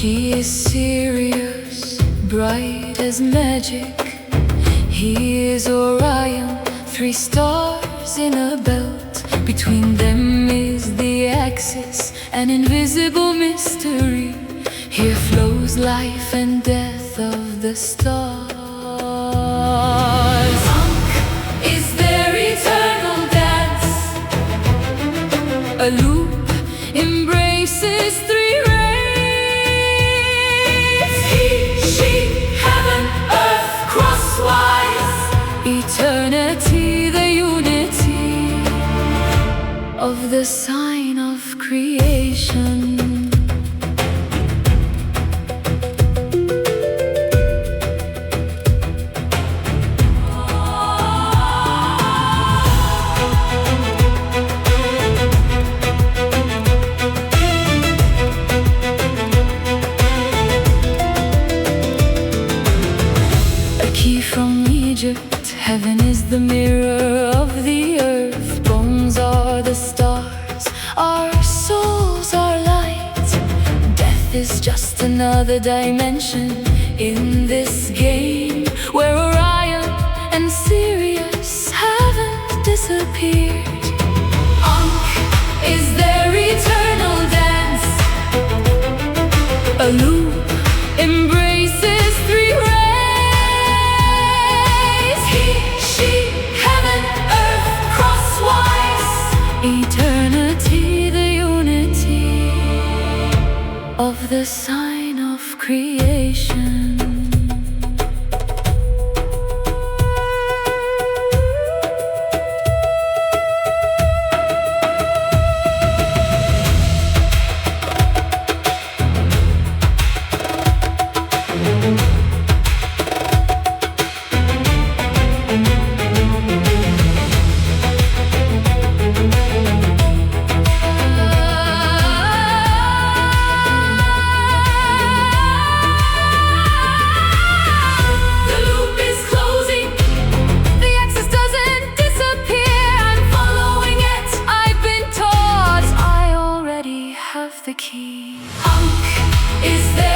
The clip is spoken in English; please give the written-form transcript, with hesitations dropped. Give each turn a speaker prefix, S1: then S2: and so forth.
S1: She is Sirius, bright as magic. He is Orion, 3 stars in a belt. Between them is the axis, an invisible mystery. Here flows life and death of the stars. Ankh is their eternal dance. A loop embraces 3 rays. He, she, heaven, earth, crosswise. Eternity, the unity of the sign of creation. From Egypt, heaven is the mirror of the earth. Bones are the stars, our souls are light. Death is just another dimension in this game, where Orion and Sirius haven't disappeared. Ankh is their eternal dance. A loop embraces 3 rays. Eternity, the unity of the sign of creation. The key. Ankh is there.